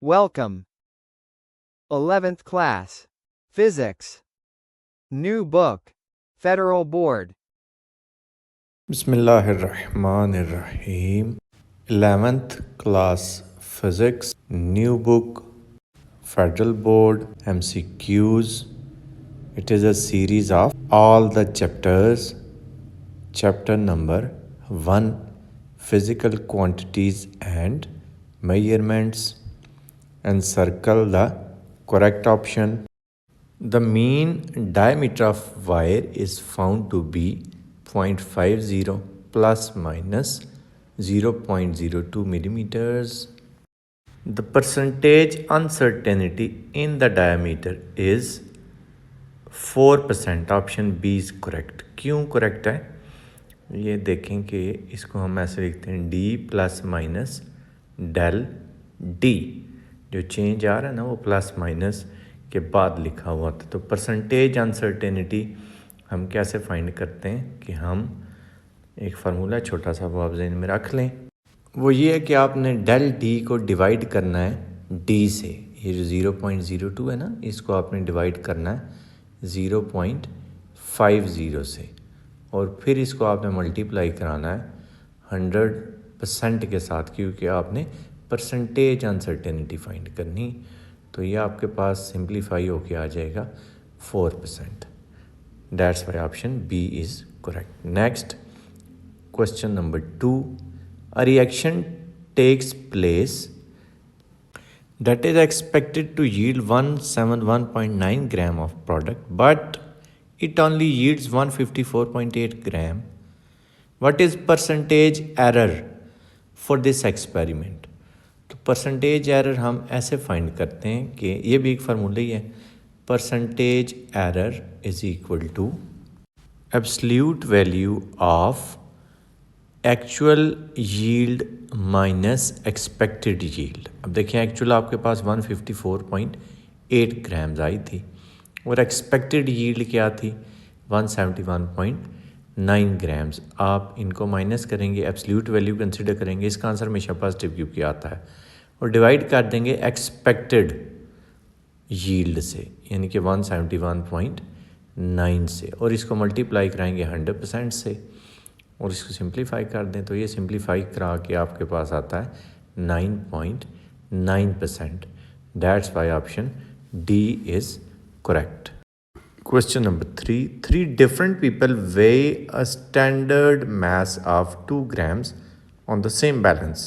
Welcome. 11th class. Physics. New book. Federal Board. Bismillahirrahmanirrahim. 11th class physics, new book, Federal Board, MCQs. It is a series of all the chapters. Chapter number 1, physical quantities and measurements, and circle the correct option. The mean diameter of wire is found to be 0.50 plus minus 0.02 millimeters. The percentage uncertainty in the diameter is 4%. Option B is correct. क्यों correct है ये देखें कि इसको हम ऐसे लिखते हैं D plus minus del D. जो चेंज आ रहा है ना वो प्लस माइनस के बाद लिखा हुआ था. तो परसेंटेज अनसर्टेनिटी हम कैसे फाइंड करते हैं कि हम एक फार्मूला छोटा सा वो आप ज़हन में रख लें. वो ये है कि आपने डेल डी को डिवाइड करना है डी से. ये जो 0.02 है ना इसको आपने डिवाइड करना है 0.50 से और फिर इसको आपने मल्टीप्लाई कराना है 100% के साथ क्योंकि आपने परसेंटेज अनसर्टेनिटी फाइंड करनी. तो ये आपके पास सिंप्लीफाई होके आ जाएगा 4%. That's why option B is correct. Next question number 2. A reaction takes place that is expected to yield 171.9 gram of product, but it only yields 154.8 gram. What is percentage error for this experiment? तो percentage error हम ऐसे find करते हैं कि ये भी एक formula ही है. Percentage error is equal to absolute value of actual yield minus expected yield. अब देखिए एक्चुअल आपके पास 154.8 ग्राम्स आई थी और एक्सपेक्टेड यील्ड क्या थी 171.9 ग्राम्स. आप इनको माइनस करेंगे, एब्सोल्यूट वैल्यू कंसिडर करेंगे, इसका आंसर हमेशा पॉजिटिव क्योंकि आता है, और डिवाइड कर देंगे एक्सपेक्टेड यील्ड से यानी कि 171.9 से, और इसको मल्टीप्लाई कराएंगे 100% से और इसको सिंप्लीफाई कर दें. तो ये सिंप्लीफाई करा के आपके पास आता है 9.9%. That's why option D is correct. Question number 3. Three different people weigh a standard mass of 2 grams on the same balance.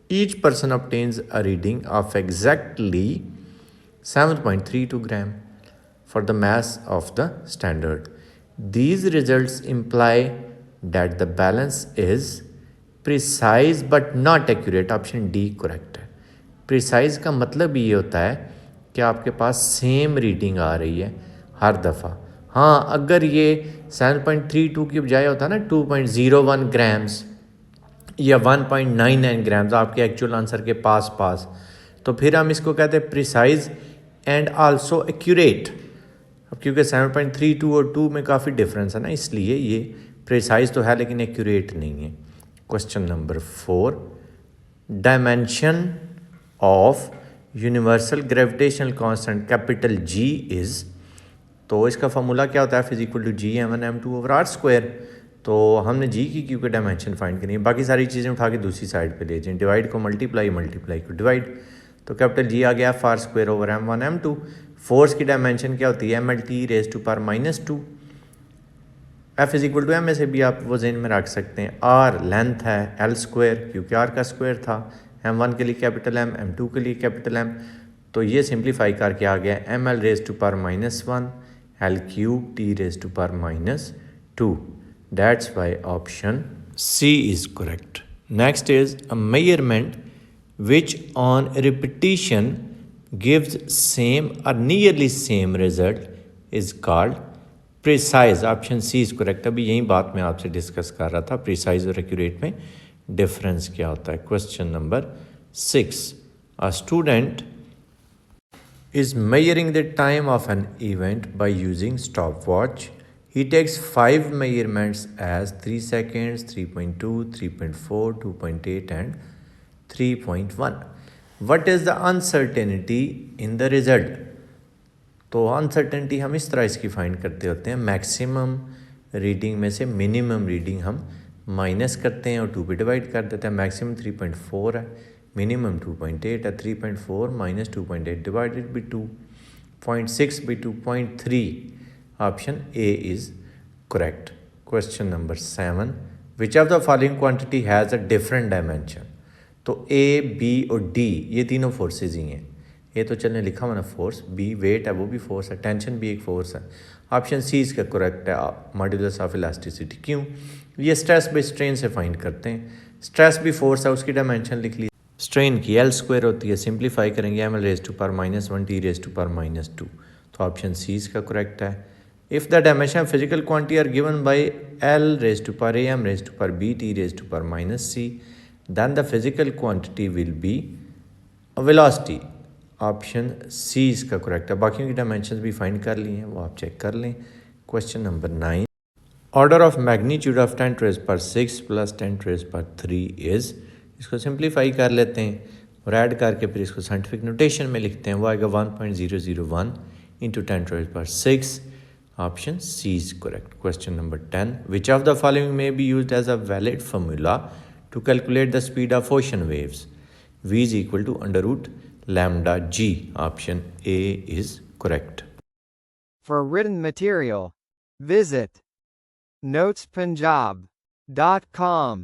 Each person obtains a reading of exactly 7.32 gram for the mass of the standard. These results imply that the balance is precise but not accurate. Option D correct है. Precise का मतलब ये होता है कि आपके पास same reading आ रही है हर दफ़ा. हाँ, अगर ये 7.32 की बजाय होता ना 2.01 ग्राम्स या 1.99 ग्राम्स आपके एक्चुअल आंसर के पास तो फिर हम इसको कहते हैं प्रिसाइज एंड आल्सो एक्यूरेट. अब क्योंकि 7.32 और 2 में काफ़ी डिफरेंस है ना, इसलिए ये प्रिसाइज तो है लेकिन एक्यूरेट नहीं है. Question number 4. Dimension of universal gravitational constant capital G is. तो इसका फार्मूला क्या होता है, F equal to G m1 m2 over R square. तो हमने जी की क्योंकि डायमेंशन फाइंड करनी है, बाकी सारी चीज़ें उठा के दूसरी साइड पे ले जाएं. डिवाइड को मल्टीप्लाई को डिवाइड, तो कैपिटल जी आ गया F R square over m1 m2. Force की डायमेंशन क्या होती है mlt raise to power -2. F is equal to M में से भी आप वो जेन में रख सकते हैं. आर लेंथ है एल स्क्वायर क्योंकि आर का स्क्वायर था. m1 के लिए कैपिटल एम, m2 के लिए कैपिटल एम. तो ये सिंप्लीफाई करके आ गया ml raise to power -1 L cube T raise to power -2. That's why option C is correct. Next is a measurement which on repetition gives same or nearly same result is called precise. Option C is correct. अभी यही बात मैं आपसे discuss कर रहा था, precise और accurate में डिफरेंस क्या होता है. Question number 6. A student is measuring the time of an event by using stopwatch. He takes 5 measurements as 3 seconds, 3.2, 3.4, 2.8 and 3.1. What is the uncertainty in the result. तो uncertainty हम इस तरह इसकी फाइंड करते होते हैं, मैक्सिमम रीडिंग में से मिनिमम रीडिंग हम माइनस करते हैं और 2 पे डिवाइड कर देते हैं। मैक्सिमम 3.4 है, मिनिमम 2.8 है, 3.4 minus 2.8 divided by 2.6 by 2.3, option A is correct. Question number 7, which of the following quantity has a different dimension. तो ए, बी और डी ये तीनों फोर्सेज ही हैं। ये तो चलने लिखा हुआ ना फोर्स, बी वेट है वो भी फोर्स है, टेंशन भी एक फोर्स है। ऑप्शन सी इसका करेक्ट है, मॉड्यूलस ऑफ इलास्टिसिटी। क्यों? ये स्ट्रेस बाई स्ट्रेन से फाइंड करते हैं। स्ट्रेस भी फोर्स है, उसकी डायमेंशन लिख ली। स्ट्रेन की एल स्क्वायर होती है, सिंप्लीफाई करेंगे M L raise to power -1 T raise to power -2। तो ऑप्शन सी इसका करेक्ट है। If the dimension physical quantity are given by L raise to power A M raise to power B T raise to power -c, then the physical quantity will be a velocity। Option C इसका correct है। बाकी की dimension भी find कर लिए हैं, वो आप चेक कर लें। Question number 9, order of magnitude of 10⁻⁶ plus 10⁻³ is. इसको सिंप्लीफाई कर लेते हैं और ऐड करके फिर इसको साइंटिफिक नोटेशन में लिखते हैं। वो आएगा 1.001 into 10⁻⁶। Option C is correct. Question number 10, which of the following may be used as a valid formula to calculate the speed of ocean waves? V is equal to under root lambda g. Option A is correct. For written material, visit notespunjab.com.